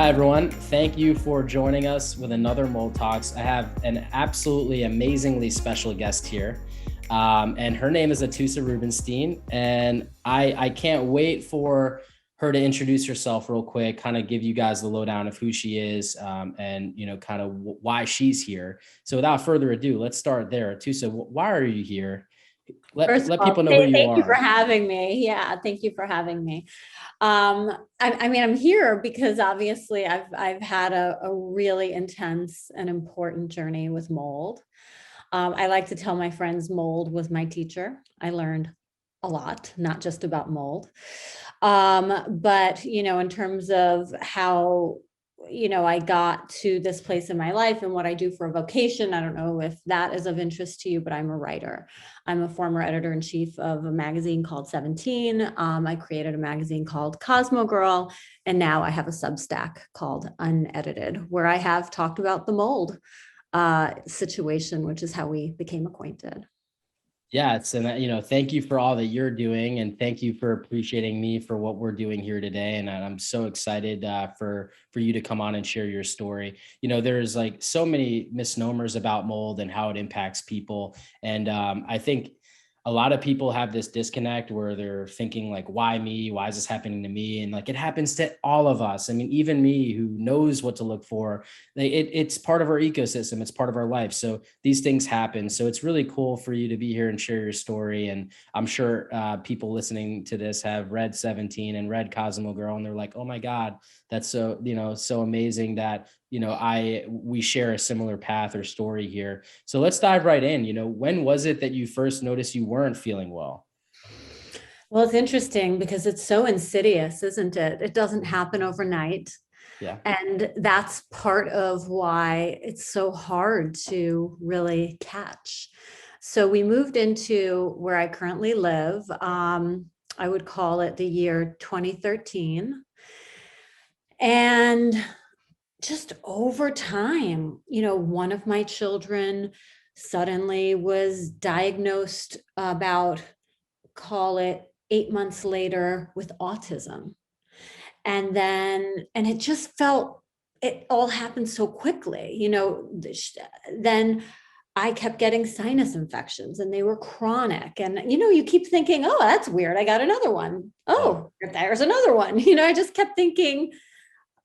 Hi, everyone. Thank you for joining us with another Mold Talks. I have an absolutely amazingly special guest here, and her name is Atoosa Rubenstein. And I can't wait for her to introduce herself real quick, kind of give you guys the lowdown of who she is, and kind of why she's here. So without further ado, let's start there. Atoosa, why are you here? First Let of all, people know who you thank you for are. having me. Yeah, thank you for having me. I'm here because obviously I've had a really intense and important journey with mold. I like to tell my friends mold was my teacher. I learned a lot, not just about mold. But in terms of how I got to this place in my life and what I do for a vocation. I don't know if that is of interest to you, but I'm a writer. I'm a former editor-in-chief of a magazine called 17. I created a magazine called CosmoGirl, and now I have a substack called Unedited, where I have talked about the mold situation, which is how we became acquainted. Yeah, thank you for all that you're doing, and thank you for appreciating me for what we're doing here today. And I'm so excited for you to come on and share your story. There's like so many misnomers about mold and how it impacts people, and I think a lot of people have this disconnect where they're thinking like, why me? Why is this happening to me? And like, it happens to all of us. I mean, even me who knows what to look for, it's part of our ecosystem. It's part of our life. So these things happen. So it's really cool for you to be here and share your story. And I'm sure people listening to this have read 17 and read Cosmo Girl, and they're like, oh my God, that's so amazing that, we share a similar path or story here. So let's dive right in. When was it that you first noticed you weren't feeling well? Well, it's interesting because it's so insidious, isn't it? It doesn't happen overnight. Yeah. And that's part of why it's so hard to really catch. So we moved into where I currently live. I would call it the year 2013. And just over time, one of my children suddenly was diagnosed about, call it 8 months later, with autism. And it just felt, it all happened so quickly. Then I kept getting sinus infections and they were chronic. And you keep thinking, oh, that's weird, I got another one. Yeah. Oh, there's another one. I just kept thinking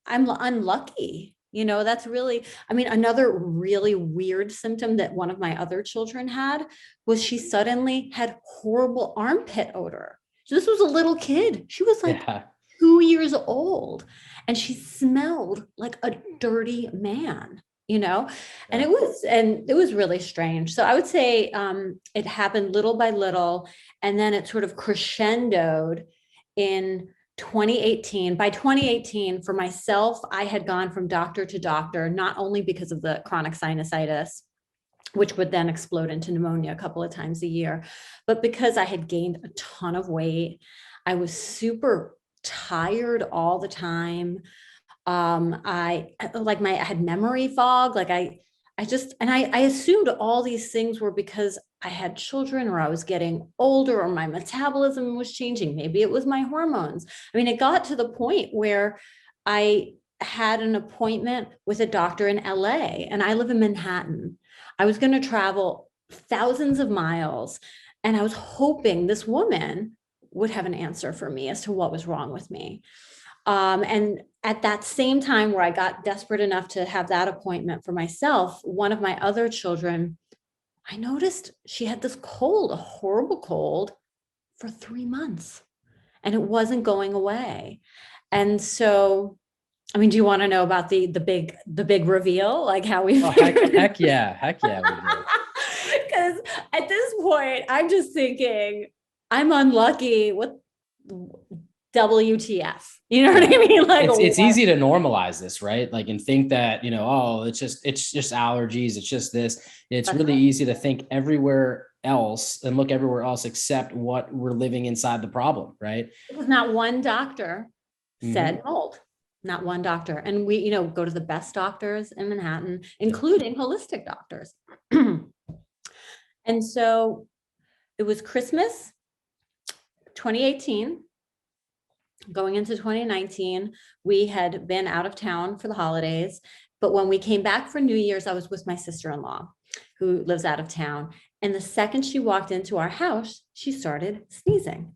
I'm unlucky. That's really, I mean, another really weird symptom that one of my other children had was she suddenly had horrible armpit odor. So this was a little kid. She was like Yeah. 2 years old and she smelled like a dirty man, and Yeah. it was really strange. So I would say it happened little by little, and then it sort of crescendoed in 2018. By 2018, for myself, I had gone from doctor to doctor, not only because of the chronic sinusitis, which would then explode into pneumonia a couple of times a year, but because I had gained a ton of weight. I was super tired all the time. I had memory fog. I assumed all these things were because I had children or I was getting older or my metabolism was changing. Maybe it was my hormones. I mean, it got to the point where I had an appointment with a doctor in LA and I live in Manhattan. I was going to travel thousands of miles and I was hoping this woman would have an answer for me as to what was wrong with me. And at that same time where I got desperate enough to have that appointment for myself, one of my other children, I noticed she had this cold, a horrible cold for 3 months, and it wasn't going away. And so, I mean, do you want to know about the big reveal, like how we Oh, figured? heck yeah, we do. Because at this point, I'm just thinking, I'm unlucky. What WTF? You know what I Yeah. mean? Like, It's what? easy to normalize this, right? Like, and think that, oh, it's just allergies, it's just this. It's That's really right. easy to think everywhere else and look everywhere else except what we're living inside the problem, right? It was not one doctor Hmm. said mold, not one doctor. And we, go to the best doctors in Manhattan, Yeah. including holistic doctors. And so it was Christmas 2018. going into 2019, we had been out of town for the holidays. But when we came back for New Year's, I was with my sister-in-law who lives out of town. And the second she walked into our house, she started sneezing.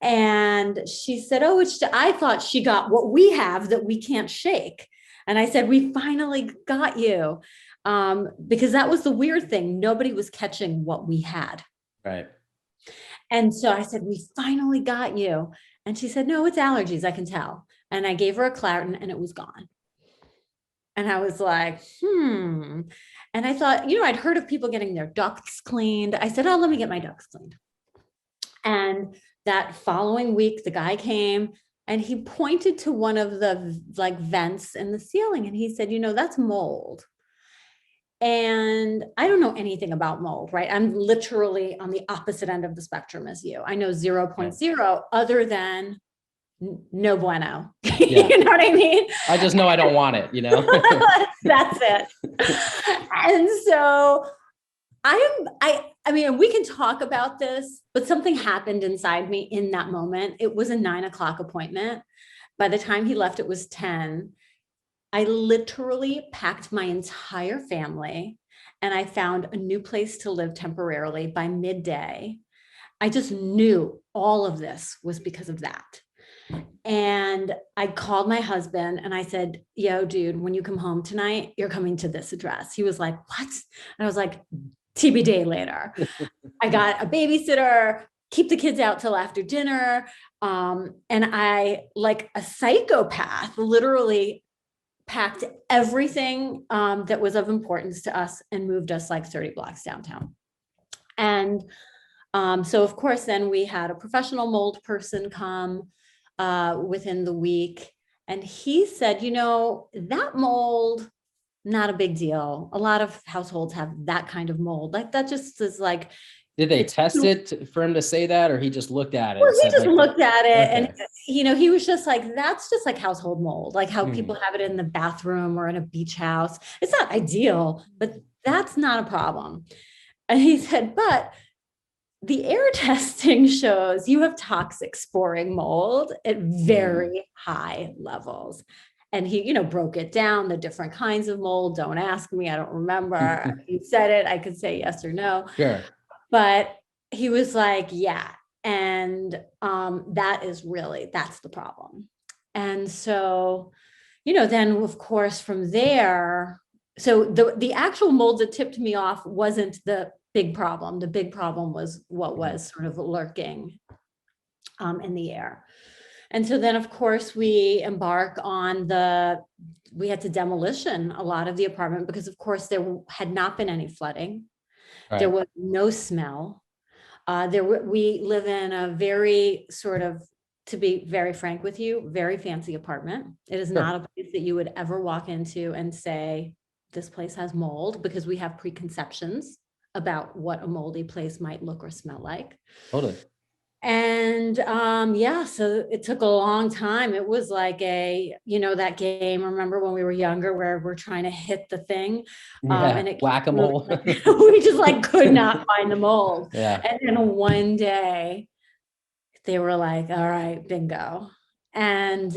And she said, oh, I thought she got what we have that we can't shake. And I said, we finally got you. Because that was the weird thing. Nobody was catching what we had. Right. And so I said, we finally got you. And she said, no, it's allergies, I can tell. And I gave her a Claritin and it was gone. And I was like, And I thought, I'd heard of people getting their ducts cleaned. I said, oh, let me get my ducts cleaned. And that following week, the guy came and he pointed to one of the like vents in the ceiling. And he said, that's mold. And I don't know anything about mold, right? I'm literally on the opposite end of the spectrum as you. I know 0.0 other than no bueno. Yeah. You know what I mean? I just know I don't want it, That's it. And so I mean, we can talk about this, but something happened inside me in that moment. It was a 9:00 appointment. By the time he left, it was 10. I literally packed my entire family and I found a new place to live temporarily by midday. I just knew all of this was because of that. And I called my husband and I said, yo, dude, when you come home tonight, you're coming to this address. He was like, what? And I was like, TBD later. I got a babysitter, keep the kids out till after dinner. And I, like a psychopath, literally packed everything that was of importance to us and moved us like 30 blocks downtown. And so of course, then we had a professional mold person come within the week. And he said, that mold, not a big deal. A lot of households have that kind of mold. Like that just is like. Did they test it for him to say that, or he just looked at it? Well, he just like, looked at it okay. And, he was just like, that's just like household mold, like how people have it in the bathroom or in a beach house. It's not ideal, but that's not a problem. And he said, but the air testing shows you have toxic sporing mold at very high levels. And he, broke it down, the different kinds of mold. Don't ask me. I don't remember. He said it. I could say yes or no. Sure. But he was like, yeah. And that's the problem. And so, then of course from there, so the actual mold that tipped me off wasn't the big problem. The big problem was what was sort of lurking in the air. And so then, of course, we embark on we had to demolition a lot of the apartment because, of course, there had not been any flooding. Right. There was no smell. We live in a very sort of, to be very frank with you, very fancy apartment. It is not a place that you would ever walk into and say, this place has mold, because we have preconceptions about what a moldy place might look or smell like. Totally. And so it took a long time. It was like that game, remember when we were younger, where we're trying to hit the thing, and it whack-a-mole. We just like could not find the mold. Yeah. And then one day they were like, all right, bingo. And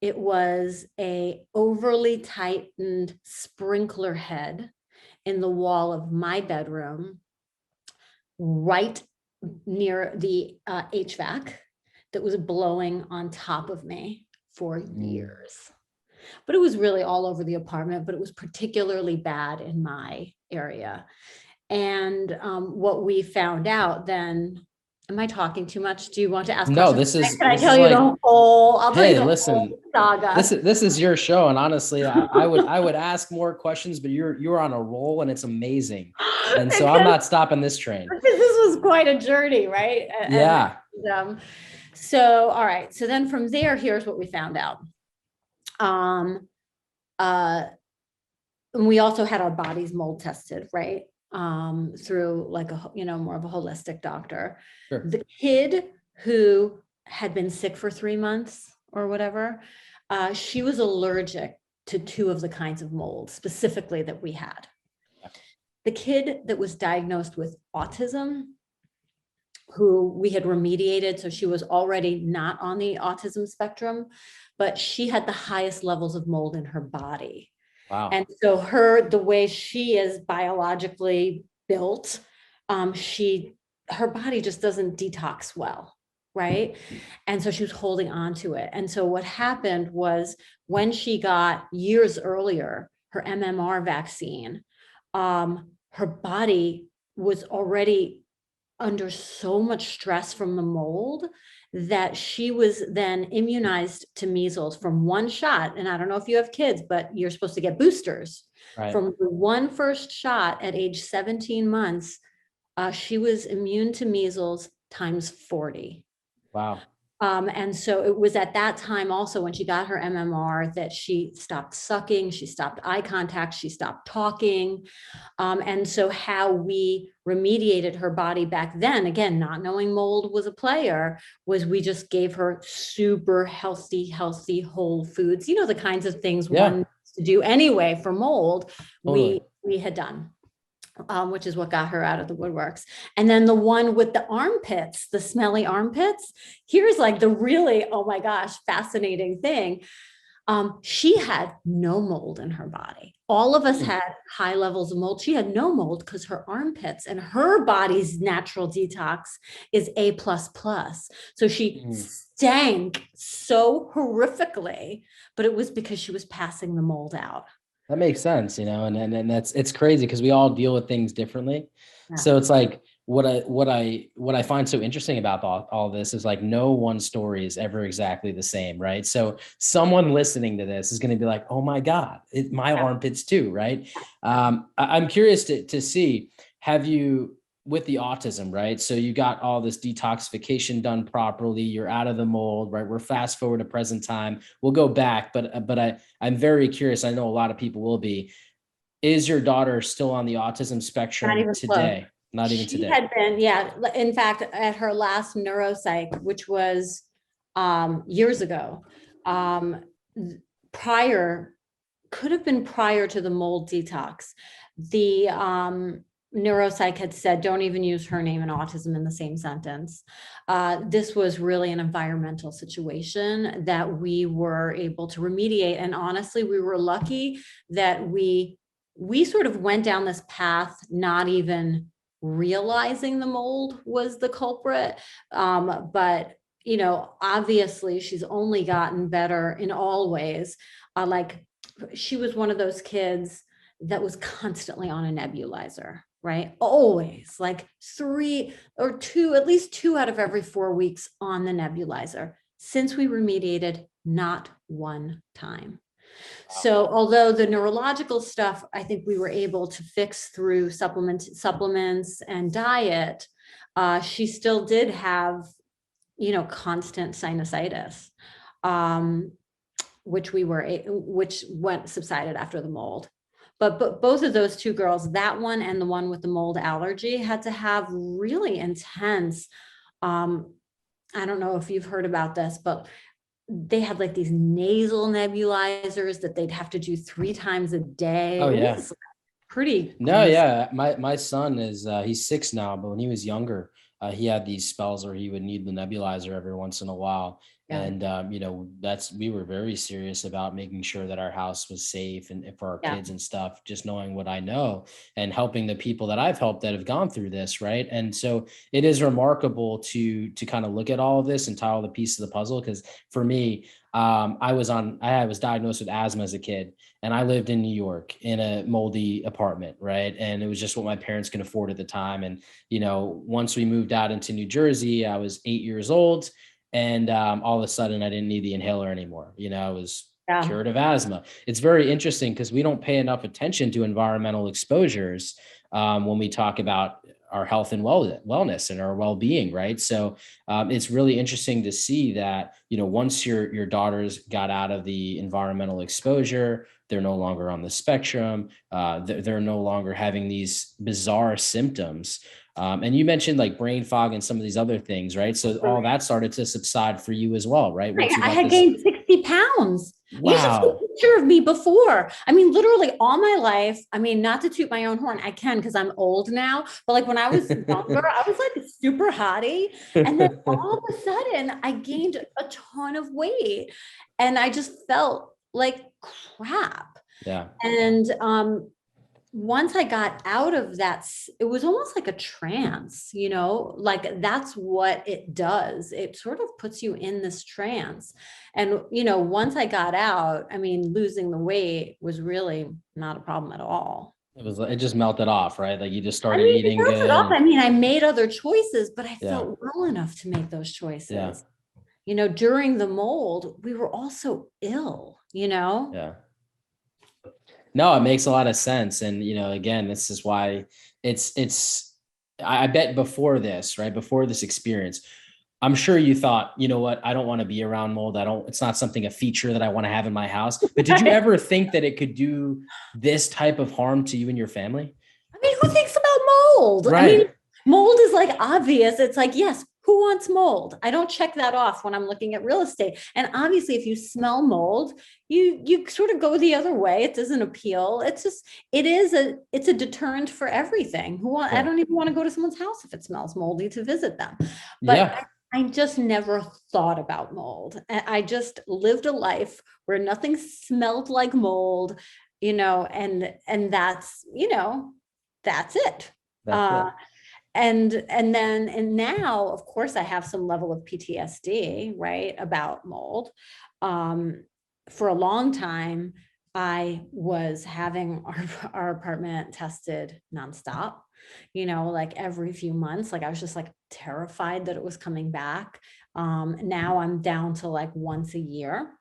it was a overly tightened sprinkler head in the wall of my bedroom, right near the HVAC, that was blowing on top of me for years. But it was really all over the apartment, but it was particularly bad in my area. And what we found out then, am I talking too much? Do you want to ask questions? Can I tell you the whole? I'll tell you the whole saga. This is your show, and honestly, I would ask more questions, but you're on a roll, and it's amazing. And so I'm not stopping this train. This was quite a journey, right? Yeah. And, so all right. So then from there, here's what we found out. And we also had our bodies mold tested, right? Through like more of a holistic doctor. Sure. The kid who had been sick for 3 months or whatever, she was allergic to 2 of the kinds of mold specifically that we had. The kid that was diagnosed with autism, who we had remediated. So she was already not on the autism spectrum, but she had the highest levels of mold in her body. Wow. And so the way she is biologically built, her body just doesn't detox well, right? And so she was holding on to it. And so what happened was, when she got years earlier her MMR vaccine, her body was already under so much stress from the mold that she was then immunized to measles from one shot. And I don't know if you have kids, but you're supposed to get boosters. Right. From the one first shot at age 17 months, she was immune to measles times 40. Wow. And so it was at that time also, when she got her MMR, that she stopped sucking, she stopped eye contact, she stopped talking. And so how we remediated her body back then, again, not knowing mold was a player, was we just gave her super healthy whole foods, the kinds of things one Yeah, needs to do anyway for mold. totally. We had done. Which is what got her out of the woodworks. And then the one with the armpits, the smelly armpits, here's like the really, oh my gosh, fascinating thing. She had no mold in her body. All of us Hmm. had high levels of mold. She had no mold because her armpits, and her body's natural detox is A++. So she Hmm. stank so horrifically, but it was because she was passing the mold out. That makes sense, and it's crazy because we all deal with things differently. Yeah. So it's like what I find so interesting about all this is like no one story is ever exactly the same, right? So someone listening to this is going to be like, oh my God, my armpits too, right? I'm curious to see, have you, with the autism, right? So you got all this detoxification done properly. You're out of the mold, right? We're fast forward to present time. We'll go back, but I'm very curious. I know a lot of people will be. Is your daughter still on the autism Not spectrum even close. today? Not even She today. had been, yeah. In fact, at her last neuropsych, which was years ago, um, prior, could have been prior to the mold detox, the neuropsych had said, don't even use her name and autism in the same sentence. This was really an environmental situation that we were able to remediate. And honestly, we were lucky that we sort of went down this path, not even realizing the mold was the culprit. But obviously she's only gotten better in all ways. Like, she was one of those kids that was constantly on a nebulizer, right? Always, like three or two, at least 2 out of every 4 weeks on the nebulizer. Since we remediated, not one time. Wow. So although the neurological stuff, I think we were able to fix through supplements and diet, she still did have, constant sinusitis, um, which went subsided after the mold. But both of those two girls, that one and the one with the mold allergy, had to have really intense, I don't know if you've heard about this, but they had like these nasal nebulizers that they'd have to do 3 times a day. Oh It yeah. was pretty No, gruesome. yeah. My son is he's 6 now, but when he was younger, he had these spells where he would need the nebulizer every once in a while. Yeah. And we were very serious about making sure that our house was safe and for our Yeah. kids and stuff, just knowing what I know and helping the people that I've helped that have gone through this, right? And so it is remarkable to kind of look at all of this and tie all the pieces of the puzzle. Because for me, I was diagnosed with asthma as a kid, and I lived in New York in a moldy apartment, right? And it was just what my parents could afford at the time. And once we moved out into New Jersey, I was 8 years old, and all of a sudden, I didn't need the inhaler anymore. I was Yeah. cured of asthma. It's very interesting because we don't pay enough attention to environmental exposures when we talk about our health and wellness and our well-being, right? So it's really interesting to see that once your daughters got out of the environmental exposure, they're no longer on the spectrum. They're no longer having these bizarre symptoms. And you mentioned like brain fog and some of these other things, right? So all that started to subside for you as well, right? Once you I got had this. gained 60 pounds. You should see a Wow. picture of me before. I mean, literally all my life. I mean, not to toot my own horn, I can because I'm old now. But like when I was younger, I was like super hottie. And then all of a sudden, I gained a ton of weight. And I just felt like crap. Yeah. And once I got out of that, it was almost like a trance, like that's what it does. It sort of puts you in this trance. And, once I got out, I mean, losing the weight was really not a problem at all. It just melted off, right? Like you just I started mean, it eating melted off. good. I mean, I made other choices, but I Yeah. felt well enough to make those Yeah. choices. During the mold, we were all so ill. Yeah. No, it makes a lot of sense. And, again, this is why I bet before this, right? Before this experience, I'm sure you thought, you know what? I don't want to be around mold. It's not a feature that I want to have in my house. But did you ever think that it could do this type of harm to you and your family? I mean, who thinks about mold? I mean, Right. mold is like obvious. It's like, yes, who wants mold? I don't check that off when I'm looking at real estate. And obviously, if you smell mold, you sort of go the other way. It doesn't appeal. It's a deterrent for everything. I Sure. don't even want to go to someone's house if it smells moldy to visit them. But Yeah. I just never thought about mold. I just lived a life where nothing smelled like mold, and that's it. That's Uh, it. and now, of course, I have some level of PTSD, right, about mold. Um, for a long time, I was having our apartment tested nonstop, like every few months. Like I was just like terrified that it was coming back. Now I'm down to like once a year.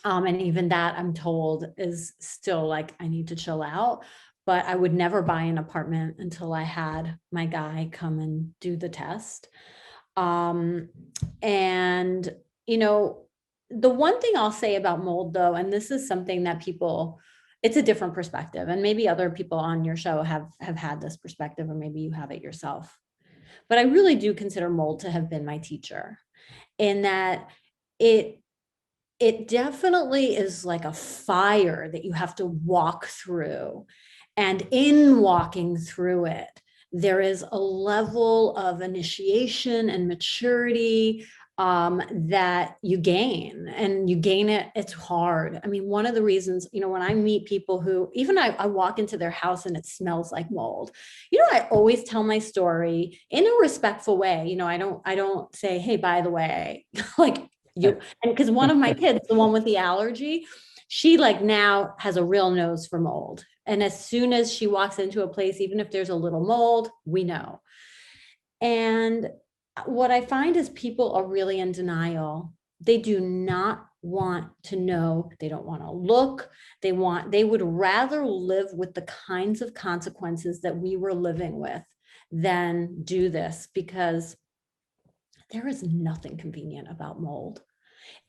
And even that I'm told is still like, I need to chill out, but I would never buy an apartment until I had my guy come and do the test. Um, and, the one thing I'll say about mold though, and this is something that it's a different perspective, and maybe other people on your show have had this perspective, or maybe you have it yourself. But I really do consider mold to have been my teacher, in that it it definitely is like a fire that you have to walk through. And in walking through it, there is a level of initiation and maturity that you gain, and you gain it. It's hard. I mean, one of the reasons, when I meet people who, even I walk into their house and it smells like mold, I always tell my story in a respectful way. I don't say, hey, by the way, like, and because one of my kids, the one with the allergy, she like now has a real nose for mold. And as soon as she walks into a place, even if there's a little mold, we know. And what I find is people are really in denial. They do not want to know. They don't want to look. They would rather live with the kinds of consequences that we were living with than do this, because there is nothing convenient about mold.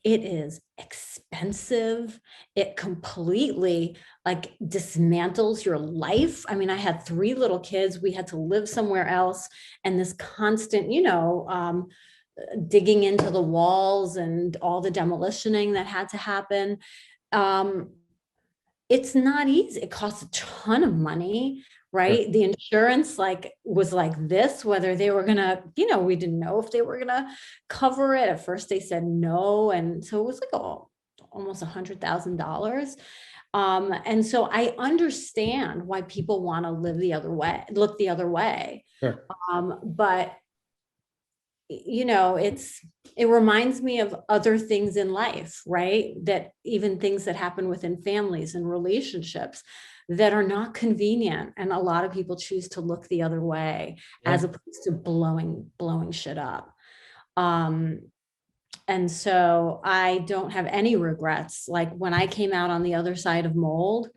It is expensive. It completely like dismantles your life. I mean, I had 3 little kids. We had to live somewhere else. And this constant, digging into the walls and all the demolitioning that had to happen. Um, it's not easy. It costs a ton of money, Sure. right? The insurance was like this, whether they were gonna, we didn't know if they were gonna cover it. At first they said no. And so it was like almost $100,000. And so I understand why people want to look the other way. Sure. But it reminds me of other things in life, right? That even things that happen within families and relationships that are not convenient. And a lot of people choose to look the other way, Yeah. as opposed to blowing shit up. And so I don't have any regrets. Like when I came out on the other side of mold,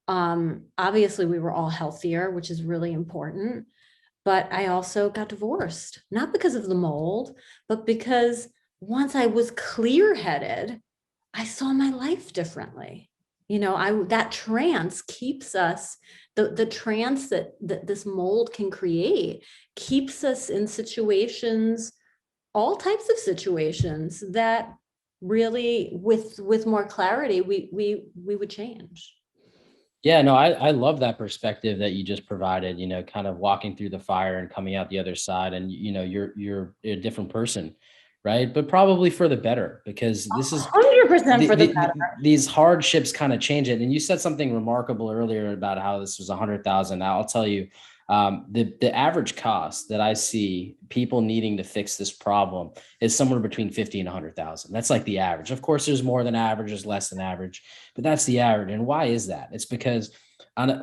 obviously we were all healthier, which is really important. But I also got divorced, not because of the mold, but because once I was clear-headed, I saw my life differently. That trance keeps us, the trance that this mold can create keeps us in situations, all types of situations that really with more clarity, we would change. Yeah, no, I love that perspective that you just provided, kind of walking through the fire and coming out the other side, and you're a different person, right? But probably for the better, because this is 100% for the better. these hardships kind of change it. And you said something remarkable earlier about how this was 100,000. I'll tell you, the average cost that I see people needing to fix this problem is somewhere between 50 and 100,000. That's like the average. Of course, there's more than average, there's less than average, but that's the average. And why is that? It's because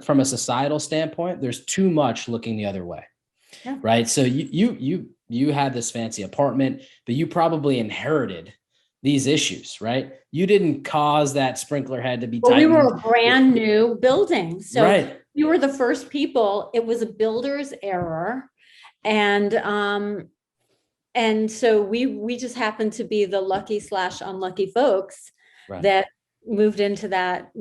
from a societal standpoint, there's too much looking the other way. Yeah. Right. So you had this fancy apartment, but you probably inherited these issues, right? You didn't cause that sprinkler head to be Well, we were tightened. a brand new building. So Right. we were the first people. It was a builder's error. And so we just happened to be the lucky / unlucky folks Right. that moved into that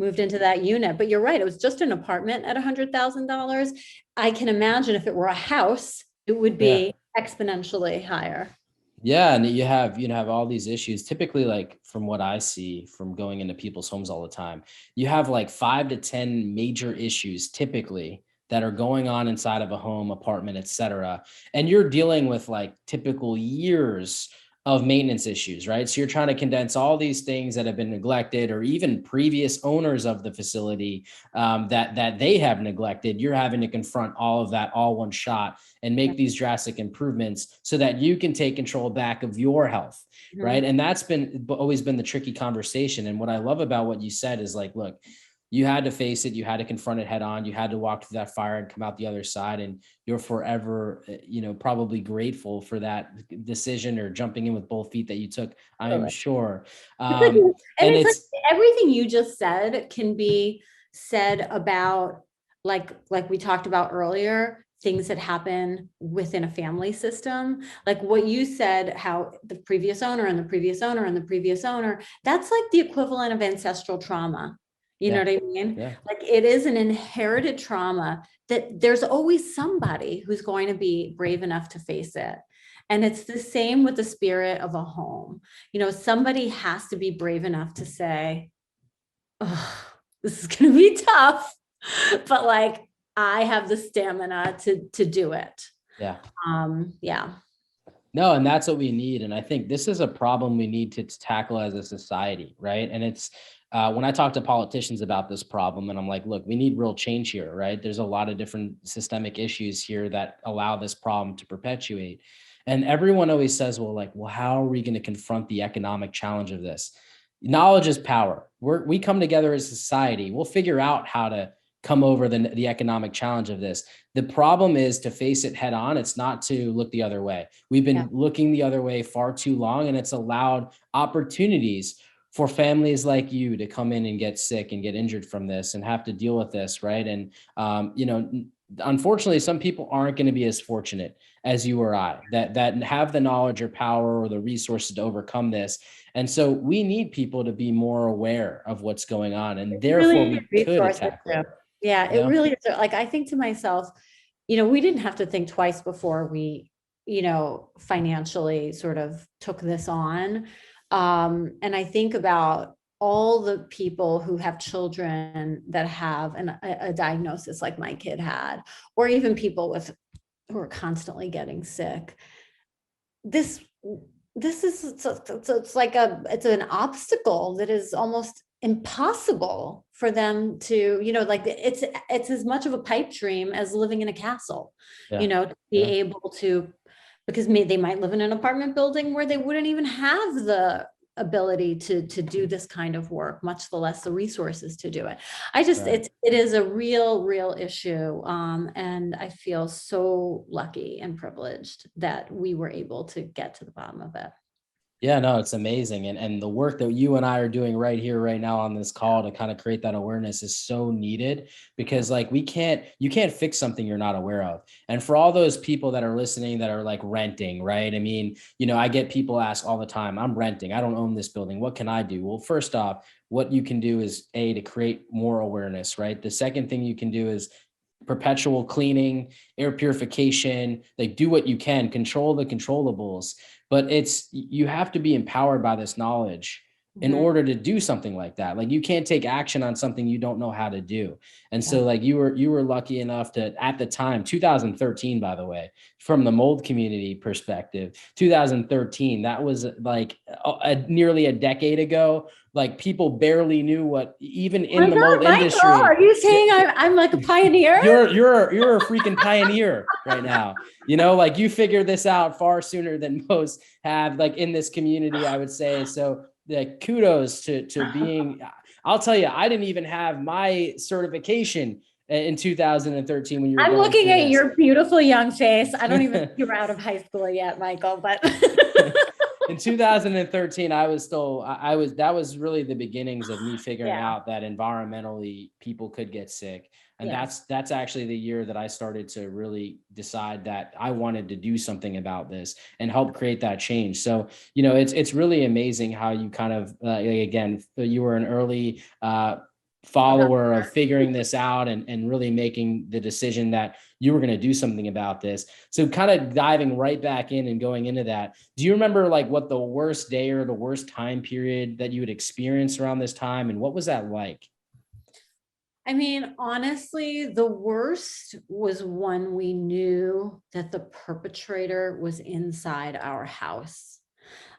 unit. But you're right, it was just an apartment at $100,000. I can imagine if it were a house, it would Yeah. be exponentially higher. Yeah, and you have all these issues. Typically, like from what I see from going into people's homes all the time, you have like 5 to 10 major issues typically that are going on inside of a home, apartment, etc. And you're dealing with like typical years of maintenance issues, right? So you're trying to condense all these things that have been neglected, or even previous owners of the facility that they have neglected. You're having to confront all of that all one shot and make these drastic improvements so that you can take control back of your health. Mhm. Right. And that's always been the tricky conversation. And what I love about what you said is like, look, you had to face it, you had to confront it head on, you had to walk through that fire and come out the other side. And you're forever, probably grateful for that decision or jumping in with both feet that you took, I am sure. And And it's it's, like everything you just said can be said about, like we talked about earlier, things that happen within a family system. Like what you said, how the previous owner and the previous owner and the previous owner, that's like the equivalent of ancestral trauma. You know yeah, what I mean? yeah, Like it is an inherited trauma that there's always somebody who's going to be brave enough to face it. And it's the same with the spirit of a home. Somebody has to be brave enough to say, oh, this is going to be tough, but like, I have the stamina to do it. yeah. Yeah. No, and that's what we need. And I think this is a problem we need to tackle as a society, right? And it's when I talk to politicians about this problem, and I'm like, look, we need real change here, right? There's a lot of different systemic issues here that allow this problem to perpetuate. And everyone always says, well, how are we going to confront the economic challenge of this? Knowledge is power. We come together as a society. We'll figure out how to come over the economic challenge of this. The problem is to face it head on. It's not to look the other way. We've been looking the other way far too long, and it's allowed opportunities for families like you to come in and get sick and get injured from this and have to deal with this, right? And unfortunately, some people aren't going to be as fortunate as you or I that have the knowledge or power or the resources to overcome this. And so we need people to be more aware of what's going on, and therefore Really we could tackle it. Yeah, it really is. Like, I think to myself, we didn't have to think twice before we, financially sort of took this on. And I think about all the people who have children that have a diagnosis like my kid had, or even people who are constantly getting sick. This is, it's like it's an obstacle that is almost impossible for them to, like it's as much of a pipe dream as living in a castle, Yeah. to be able to, because they might live in an apartment building where they wouldn't even have the ability to do this kind of work, much the less the resources to do it. It is a real issue. And I feel so lucky and privileged that we were able to get to the bottom of it. Yeah, no, it's amazing. And the work that you and I are doing right here, right now on this call to kind of create that awareness is so needed, because like you can't fix something you're not aware of. And for all those people that are listening that are like renting, right? I mean, I get people ask all the time, I'm renting, I don't own this building, what can I do? Well, first off, what you can do is to create more awareness, right? The second thing you can do is perpetual cleaning, air purification, like do what you can, control the controllables. But you have to be empowered by this knowledge in Mhm. order to do something like that. Like you can't take action on something you don't know how to do. And Yeah. so like you were lucky enough to, at the time, 2013, by the way, from the mold community perspective, 2013, that was like nearly a decade ago. Like people barely knew what, even Oh my in the mold God, Michael, industry. are you saying I'm like a pioneer? You're a freaking pioneer right now. You know, like you figured this out far sooner than most have, like in this community, I would say. So the kudos to being, I'll tell you, I didn't even have my certification in 2013 when you were I'm going looking through at this. your beautiful young face. I don't even think you're out of high school yet, Michael, but In 2013, I was still, I was, that was really the beginnings of me figuring yeah, out that environmentally people could get sick. And yes. that's actually the year that I started to really decide that I wanted to do something about this and help create that change. So, you know, it's really amazing how you kind of, again, you were an early, follower of figuring this out and really making the decision that you were going to do something about this. So kind of diving right back in and going into that, do you remember like what the worst day or the worst time period that you would experience around this time? And what was that like? I mean, honestly, the worst was when we knew that the perpetrator was inside our house.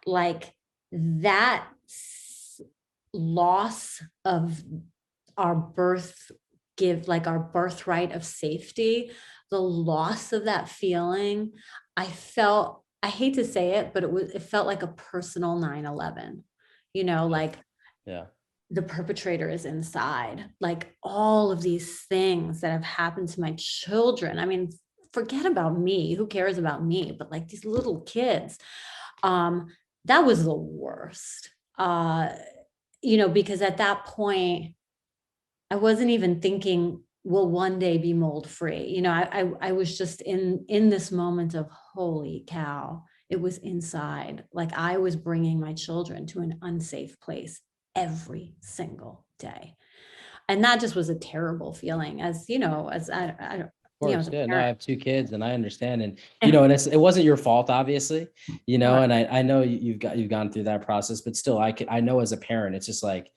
Like that loss of our birth like our birthright of safety, the loss of that feeling, I felt, I hate to say it, but it felt like a personal 9/11. You know, like Yeah. the perpetrator is inside, like all of these things that have happened to my children. I mean, forget about me, who cares about me, but like these little kids, um that was the worst. Because at that point I wasn't even thinking will one day be mold free. I was just in this moment of holy cow, it was inside. Like I was bringing my children to an unsafe place every single day. And that just was a terrible feeling, as as Of as course. a Yeah. No, I parent. have two kids and I understand. And, you know, and it wasn't your fault, obviously, you know, Right. and I know you've gone through that process, but still I know as a parent, it's just like,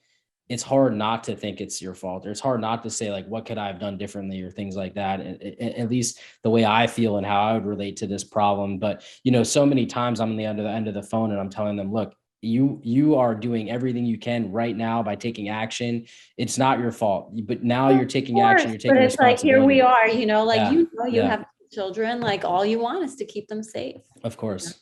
it's hard not to think it's your fault, or it's hard not to say like, what could I have done differently or things like that. At least the way I feel and how I would relate to this problem. But, you know, so many times I'm on the end of the phone and I'm telling them, look, you are doing everything you can right now by taking action. It's not your fault, but now Of you're taking action, course, you're but taking it's like here we responsibility. are, like Yeah. you Yeah. have children, like all you want is to keep them safe. Of course.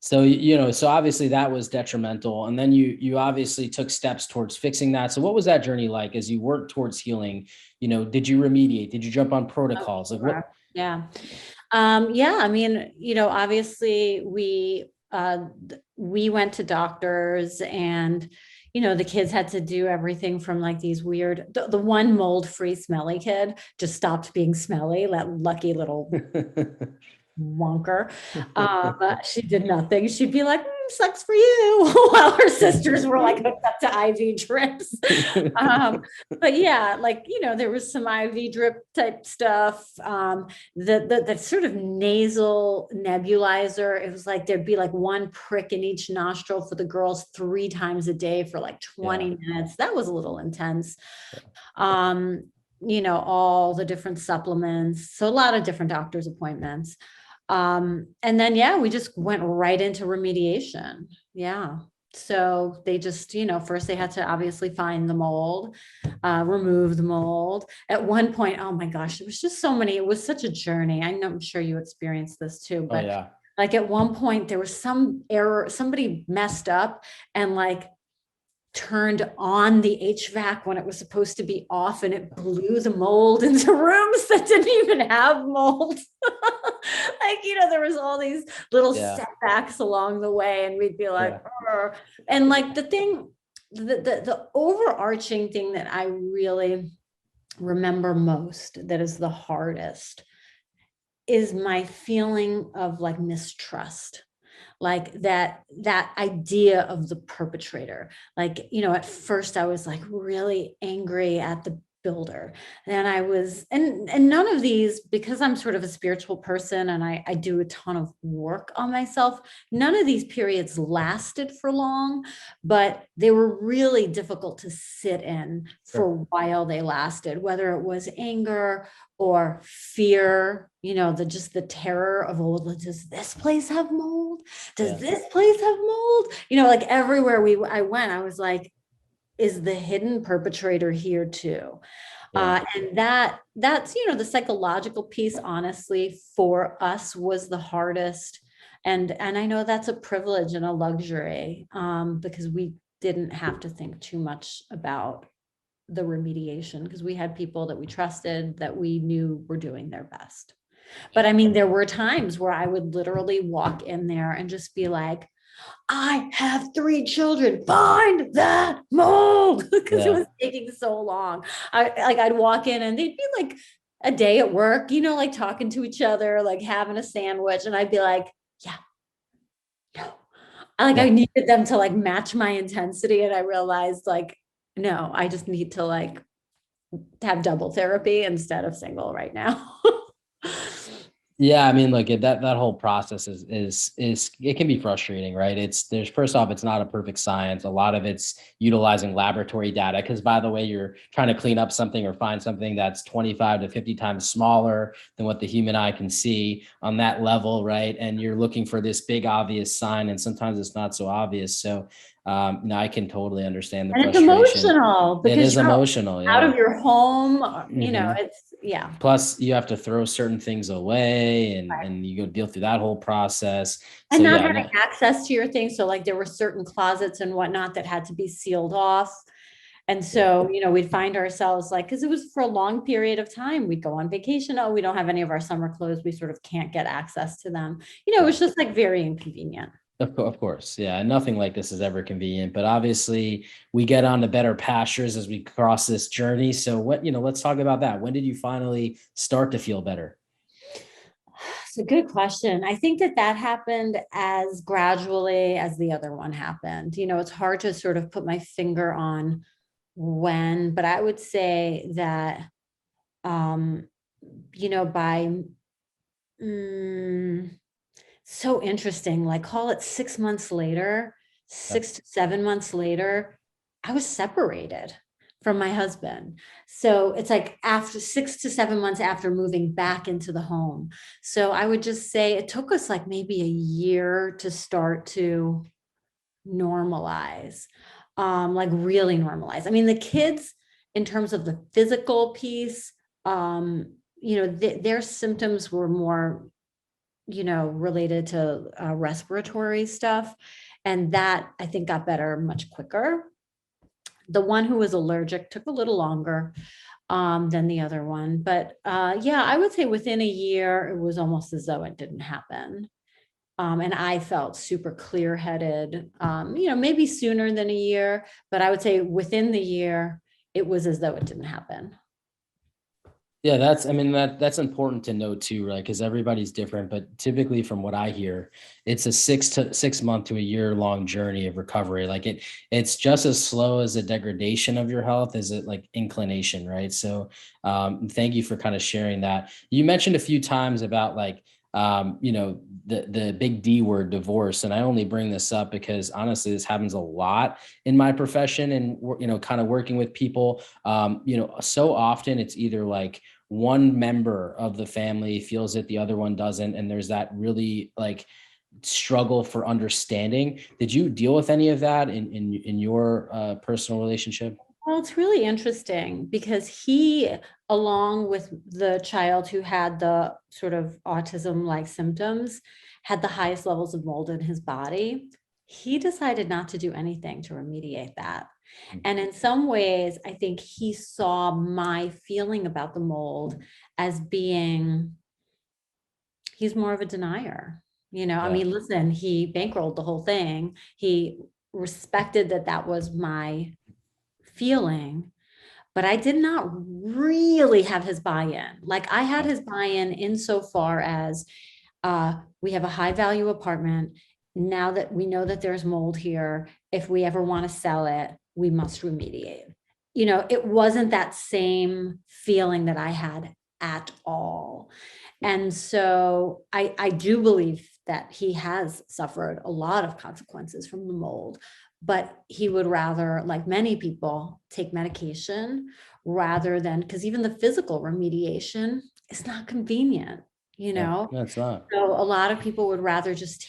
So, you know, so obviously that was detrimental. And then you obviously took steps towards fixing that. So what was that journey like as you worked towards healing? You know, did you remediate? Did you jump on Oh, protocols? Like what? sure. Yeah. Yeah, I mean, obviously we went to doctors, and the kids had to do everything from like these weird, the one mold-free smelly kid just stopped being smelly, that lucky little wonker. She did nothing. She'd be like, sucks for you, while her sisters were like hooked up to IV drips. Um, but yeah, like, there was some IV drip type stuff. The sort of nasal nebulizer, it was like there'd be like one prick in each nostril for the girls 3 times a day for like Yeah. 20 minutes. That was a little intense. Um, all the different supplements. So a lot of different doctor's appointments. And then, yeah, we just went right into remediation. Yeah. So they just, first they had to obviously find the mold, remove the mold. At one point, oh my gosh, there was just so many. It was such a journey. I know, I'm sure you experienced this too, Oh but yeah. like at one point there was some error, somebody messed up and like turned on the HVAC when it was supposed to be off, and it blew the mold into rooms that didn't even have mold. Like, there was all these little Yeah. setbacks along the way, and we'd be like, Yeah. "Arr." And like the overarching thing that I really remember most, that is the hardest, is my feeling of like mistrust, like that idea of the perpetrator. Like, at first I was like really angry at builder. And I was, and none of these, because I'm sort of a spiritual person and I do a ton of work on myself, none of these periods lasted for long, but they were really difficult to sit in for Sure. a while they lasted, whether it was anger or fear, just the terror of, oh, does this place have mold? Does Yeah. this place have mold? Like everywhere I went, I was like, is the hidden perpetrator here too? Yeah. And that's the psychological piece, honestly, for us was the hardest. And I know that's a privilege and a luxury, because we didn't have to think too much about the remediation, because we had people that we trusted, that we knew were doing their best. But I mean, there were times where I would literally walk in there and just be like, I have 3 children. Find that mold, because it Yeah. was taking so long. I'd walk in and they'd be like a day at work, like talking to each other, like having a sandwich, and I'd be like, yeah, no. I Yeah. needed them to like match my intensity, and I realized like, no, I just need to like have double therapy instead of single right now. Yeah, I mean, look, that whole process is it can be frustrating, right? There's first off, it's not a perfect science. A lot of it's utilizing laboratory data because, by the way, you're trying to clean up something or find something that's 25 to 50 times smaller than what the human eye can see on that level, right? And you're looking for this big obvious sign, and sometimes it's not so obvious. So, no, I can totally understand the And it's frustration. emotional It because is you're emotional, out yeah. of your home, Mhm. it's, yeah. Plus you have to throw certain things away and Right. you go deal through that whole process. And So not yeah, having no, access to your things. So like there were certain closets and whatnot that had to be sealed off. And yeah, so, we'd find ourselves like, because it was for a long period of time, we'd go on vacation. Oh, we don't have any of our summer clothes. We sort of can't get access to them. It yeah. was just like very inconvenient. Of course, yeah. Nothing like this is ever convenient, but obviously we get on to better pastures as we cross this journey. So let's talk about that. When did you finally start to feel better? It's a good question. I think that happened as gradually as the other one happened. It's hard to sort of put my finger on when, but I would say that, um, by, mm, so interesting, like call it 6 months later, Yeah. 6 to 7 months later, I was separated from my husband. So it's like after 6 to 7 months after moving back into the home. So I would just say it took us like maybe a year to start to normalize, like really normalize. I mean, the kids, in terms of the physical piece, their symptoms were more, related to respiratory stuff. And that I think got better much quicker. The one who was allergic took a little longer, than the other one. But yeah, I would say within a year, it was almost as though it didn't happen. And I felt super clear headed, maybe sooner than a year, but I would say within the year, it was as though it didn't happen. Yeah, I mean, that's important to know too, right? Because everybody's different, but typically from what I hear, it's a 6 month to a year long journey of recovery. Like it's just as slow as a degradation of your health as it like inclination, right? So thank you for kind of sharing that. You mentioned a few times about like the big D word, divorce. And I only bring this up because honestly, this happens a lot in my profession and kind of working with people. So often it's either like one member of the family feels it, the other one doesn't, and there's that really like struggle for understanding. Did you deal with any of that in your personal relationship? Well, it's really interesting because he, along with the child who had the sort of autism like symptoms, had the highest levels of mold in his body. He decided not to do anything to remediate that. And in some ways, I think he saw my feeling about the mold as being, he's more of a denier. I Yeah, mean, listen, he bankrolled the whole thing. He respected that was my feeling, but I did not really have his buy-in. Like I had yeah, his buy-in insofar as we have a high value apartment. Now that we know that there's mold here, if we ever want to sell it, we must remediate. it wasn't that same feeling that I had at all. And so I do believe that he has suffered a lot of consequences from the mold, but he would rather, like many people, take medication rather than, because even the physical remediation is not convenient, you Yeah, know? no, it's not. So a lot of people would rather just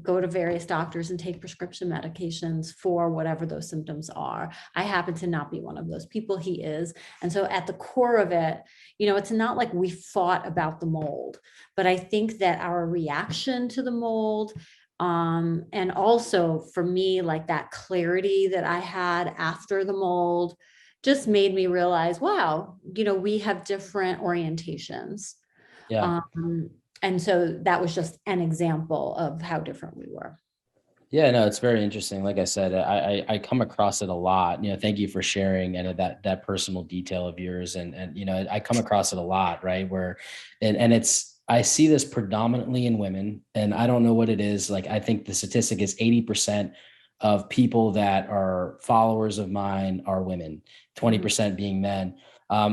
go to various doctors and take prescription medications for whatever those symptoms are. I happen to not be one of those people. He is. And so at the core of it, it's not like we fought about the mold, but I think that our reaction to the mold, and also for me, like that clarity that I had after the mold just made me realize, wow, we have different orientations. Yeah. And so that was just an example of how different we were. Yeah, no, it's very interesting. Like I said, I come across it a lot. Thank you for sharing and that personal detail of yours. And I come across it a lot, right? Where and it's I see this predominantly in women, and I don't know what it is. Like I think the statistic is 80% of people that are followers of mine are women, Mhm. 20% being men.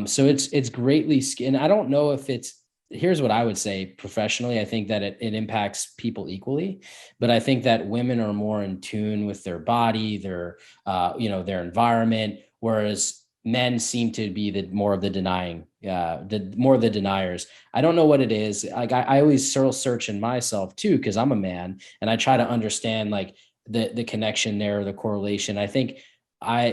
So it's greatly and I don't know if it's here's what I would say professionally. I think that it impacts people equally, but I think that women are more in tune with their body, their environment, whereas men seem to be the more of the denying, the more of the deniers. I don't know what it is. Like I always search in myself too, because I'm a man, and I try to understand like the connection there, the correlation. I think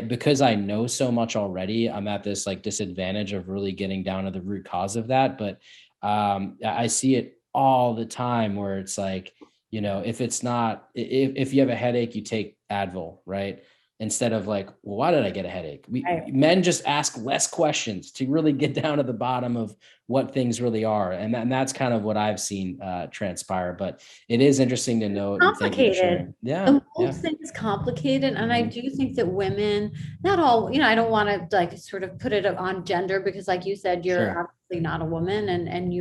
because I know so much already, I'm at this like disadvantage of really getting down to the root cause of that. But I see it all the time where it's like, if it's not, if you have a headache, you take Advil, right? Instead of like, well, why did I get a headache? Right. Men just ask less questions to really get down to the bottom of what things really are. And that's kind of what I've seen transpire, but it is interesting to note, and thank you for Complicated. sharing. Yeah. The whole Yeah. thing is complicated. And I Hmm. do think that women, not all, I don't want to like sort of put it on gender because like you said, you're Sure. obviously not a woman and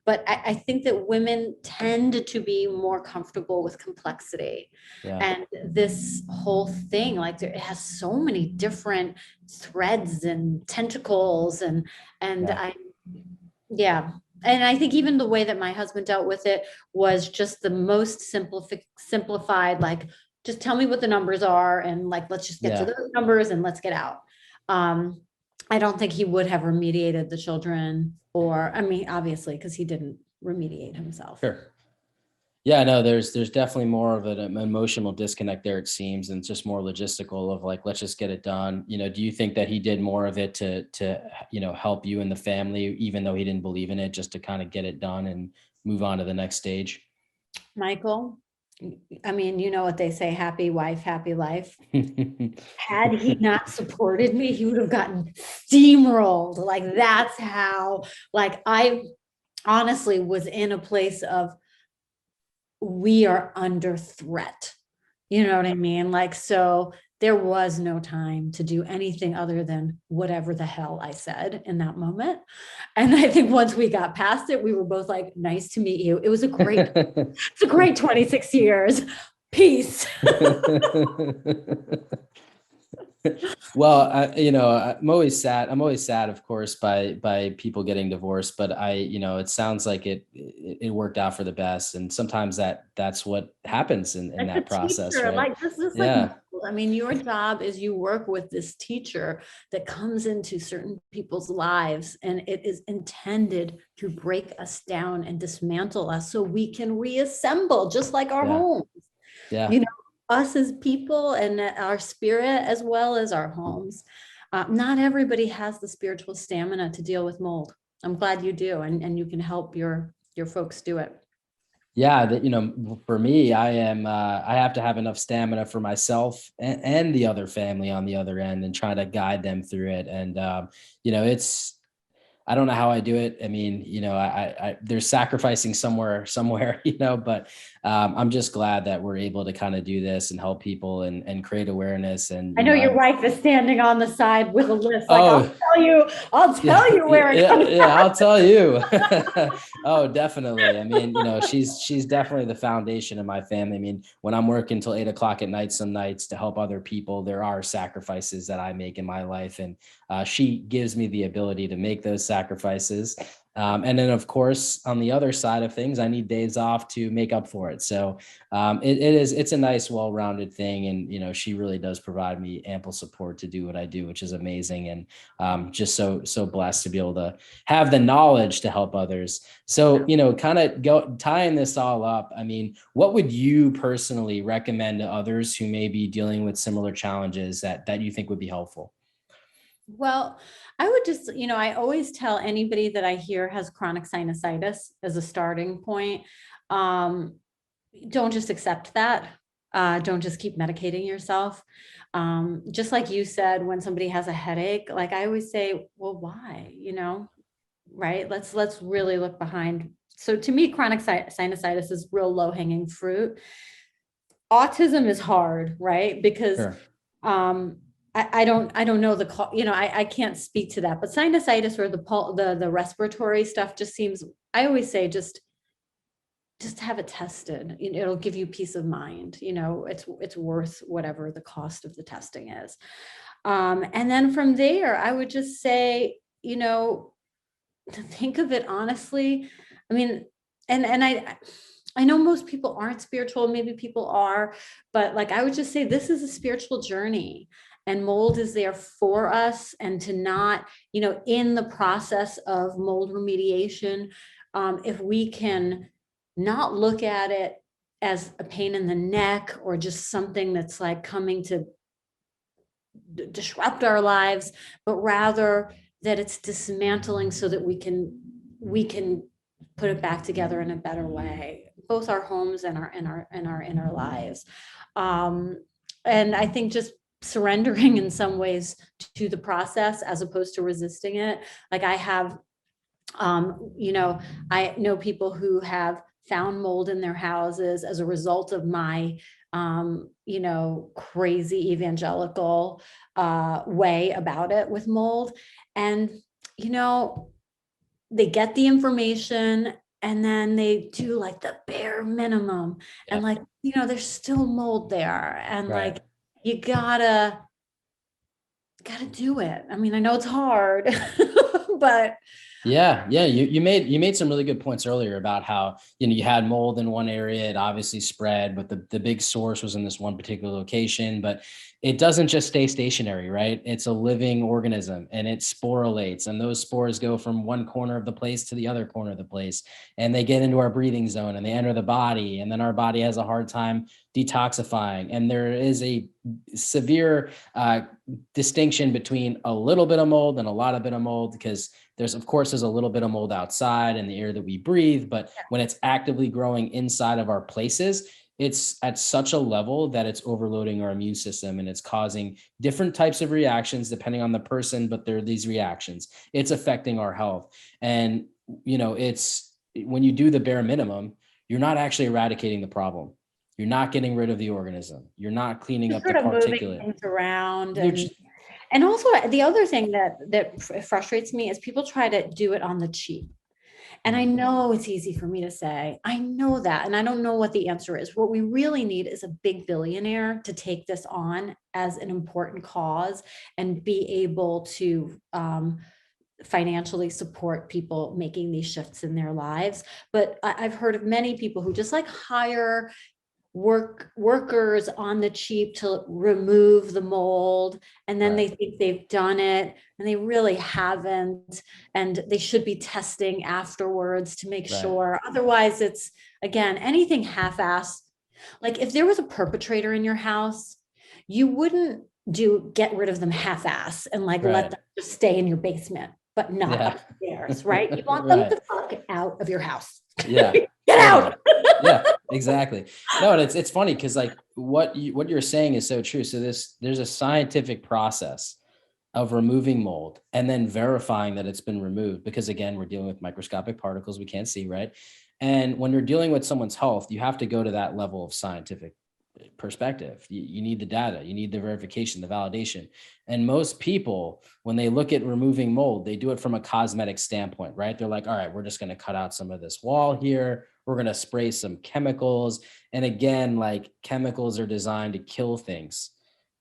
but I think that women tend to be more comfortable with complexity. Yeah. And this whole thing, like it has so many different threads and tentacles and Yeah. I yeah. And I think even the way that my husband dealt with it was just the most simplified, like, just tell me what the numbers are and like, let's just get to Yeah. those numbers and let's get out. Um, I don't think he would have remediated the children or, I mean, obviously, because he didn't remediate himself. Sure. Yeah, no, there's definitely more of an emotional disconnect there, it seems, and just more logistical of like, let's just get it done. Do you think that he did more of it to help you and the family, even though he didn't believe in it, just to kind of get it done and move on to the next stage? Michael, I mean, you know what they say, happy wife, happy life. Had he not supported me, he would have gotten steamrolled. Like that's how, like I honestly was in a place of we are under threat. You know what I mean? Like, so there was no time to do anything other than whatever the hell I said in that moment. And I think once we got past it, we were both like, nice to meet you. It's a great 26 years. Peace. Well, I'm always sad. I'm always sad, of course, by people getting divorced. But it sounds like it worked out for the best. And sometimes that's what happens in Like the that process, teacher, right? like this is like, Yeah, I mean, your job is you work with this teacher that comes into certain people's lives and it is intended to break us down and dismantle us so we can reassemble just like our yeah, homes, yeah. you know, us as people and our spirit as well as our homes. Not everybody has the spiritual stamina to deal with mold. I'm glad you do, and you can help your folks do it. Yeah, for me, I have to have enough stamina for myself and the other family on the other end, and try to guide them through it. And it's I don't know how I do it. I mean, there's sacrificing somewhere, but I'm just glad that we're able to kind of do this and help people and create awareness. And, I know your wife is standing on the side with a list. Like, oh, I'll tell you where it comes yeah, I'll tell you. Oh, definitely. I mean, she's definitely the foundation of my family. I mean, when I'm working till 8 o'clock at night, some nights to help other people, there are sacrifices that I make in my life. And she gives me the ability to make those sacrifices. And then, of course, on the other side of things, I need days off to make up for it. So it's a nice, well-rounded thing. And, she really does provide me ample support to do what I do, which is amazing. And just so blessed to be able to have the knowledge to help others. So, kind of tying this all up. I mean, what would you personally recommend to others who may be dealing with similar challenges that you think would be helpful? Well, I would just, I always tell anybody that I hear has chronic sinusitis as a starting point. Don't just accept that. Don't just keep medicating yourself. Just like you said, when somebody has a headache, like I always say, well, why, right? Let's really look behind. So to me, chronic sinusitis is real low hanging fruit. Autism is hard, right? Because Sure. I don't know I can't speak to that, but sinusitis or the respiratory stuff just seems, I always say, just have it tested. It'll give you peace of mind. It's worth whatever the cost of the testing is. And then from there, I would just say, to think of it honestly. I mean, and I know most people aren't spiritual, maybe people are, but like I would just say this is a spiritual journey, and mold is there for us. And to not, in the process of mold remediation, if we can not look at it as a pain in the neck or just something that's like coming to disrupt our lives, but rather that it's dismantling so that we can put it back together in a better way, both our homes and our lives. And I think just surrendering in some ways to the process as opposed to resisting it. Like I have, I know people who have found mold in their houses as a result of my crazy evangelical way about it with mold. And, they get the information and then they do like the bare minimum. Yeah. And like, there's still mold there. And Right. like, you gotta do it. I mean, I know it's hard, but Yeah. You made some really good points earlier about how, you had mold in one area, it obviously spread, but the big source was in this one particular location. But it doesn't just stay stationary, right? It's a living organism and it sporulates, and those spores go from one corner of the place to the other corner of the place, and they get into our breathing zone and they enter the body, and then our body has a hard time detoxifying. And there is a severe distinction between a little bit of mold and a lot of bit of mold, because there's a little bit of mold outside in the air that we breathe, but when it's actively growing inside of our places, it's at such a level that it's overloading our immune system, and it's causing different types of reactions depending on the person. But there are these reactions. It's affecting our health. And, it's when you do the bare minimum, you're not actually eradicating the problem. You're not getting rid of the organism. You're not cleaning up the sort of moving particulate. things around. You're just, And also the other thing that frustrates me is people try to do it on the cheap. And I know it's easy for me to say, I know that. And I don't know what the answer is. What we really need is a big billionaire to take this on as an important cause and be able to financially support people making these shifts in their lives. But I've heard of many people who just like hire workers on the cheap to remove the mold, and then they think they've done it and they really haven't, and they should be testing afterwards to make sure. Otherwise, it's, again, anything half-ass. Like if there was a perpetrator in your house, you wouldn't get rid of them half-ass and like let them just stay in your basement, but not upstairs, right? You want them to fuck out of your house. Yeah. Get out. Yeah, exactly. No, and it's funny because like what you're saying is so true. So there's a scientific process of removing mold and then verifying that it's been removed, because again, we're dealing with microscopic particles we can't see, right? And when you're dealing with someone's health, you have to go to that level of scientific perspective. You need the data, you need the verification, the validation. And most people, when they look at removing mold, they do it from a cosmetic standpoint, right? They're like, all right, we're just going to cut out some of this wall here. We're going to spray some chemicals. And again, like, chemicals are designed to kill things,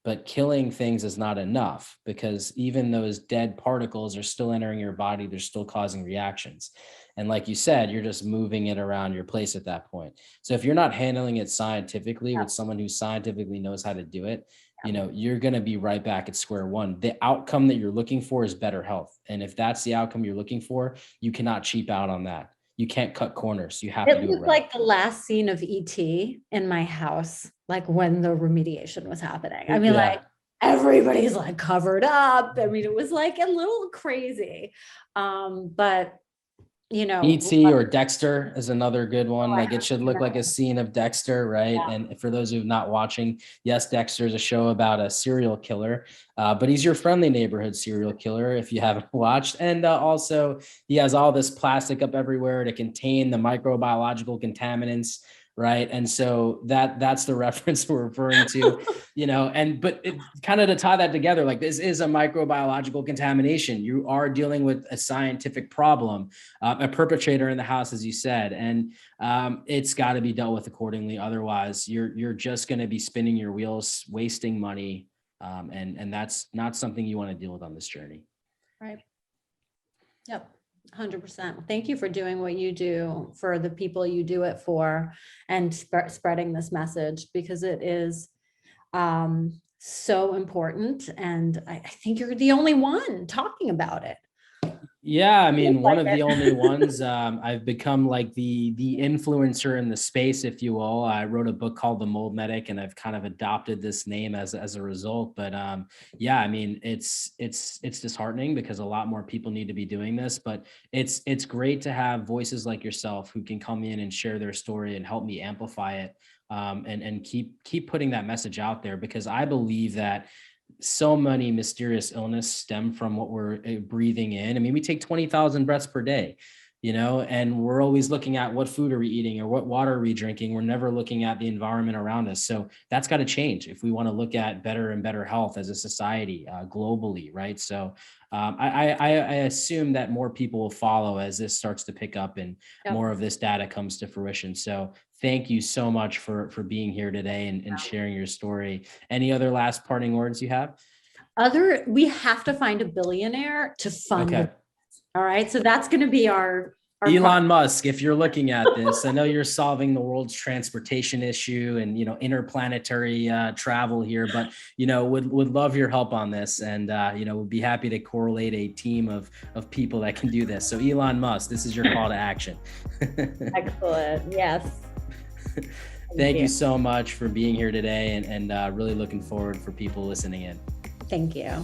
but killing things is not enough, because even those dead particles are still entering your body. They're still causing reactions. And like you said, you're just moving it around your place at that point. So if you're not handling it scientifically with someone who scientifically knows how to do it, you're going to be right back at square one. The outcome that you're looking for is better health. And if that's the outcome you're looking for, you cannot cheap out on that. You can't cut corners. You have to do It it was right. like the last scene of ET in my house, like when the remediation was happening. I mean, like, everybody's like covered up. I mean, it was like a little crazy. But E.T. or Dexter is another good one. I Like, it should look like a scene of Dexter, right? Yeah. And for those who are not watching, yes, Dexter is a show about a serial killer, but he's your friendly neighborhood serial killer if you haven't watched. And also, he has all this plastic up everywhere to contain the microbiological contaminants, right? And so that's the reference we're referring to, but it kind of, to tie that together, like, this is a microbiological contamination. You are dealing with a scientific problem, a perpetrator in the house, as you said, and it's got to be dealt with accordingly. Otherwise, you're just going to be spinning your wheels, wasting money, and that's not something you want to deal with on this journey. Right. Yep. 100%. Thank you for doing what you do for the people you do it for, and spreading this message, because it is so important. And I think you're the only one talking about it. Yeah, I mean, one of the only ones. I've become like the influencer in the space, if you will. I wrote a book called The Mold Medic, and I've kind of adopted this name as a result. But yeah, I mean, it's disheartening, because a lot more people need to be doing this. But it's great to have voices like yourself who can come in and share their story and help me amplify it, and keep putting that message out there, because I believe that so many mysterious illness stem from what we're breathing in. I mean, we take 20,000 breaths per day, and we're always looking at what food are we eating or what water are we drinking. We're never looking at the environment around us. So that's got to change if we want to look at better and better health as a society, globally, right? So I assume that more people will follow as this starts to pick up and more of this data comes to fruition. So thank you so much for being here today and sharing your story. Any other last parting words you have? We have to find a billionaire to fund it. All right. So that's going to be our Elon Musk, if you're looking at this, I know you're solving the world's transportation issue and, interplanetary travel here, but, would love your help on this, and, would be happy to correlate a team of people that can do this. So Elon Musk, this is your call to action. Excellent. Yes. Thank you so much for being here today, and really looking forward for people listening in. Thank you.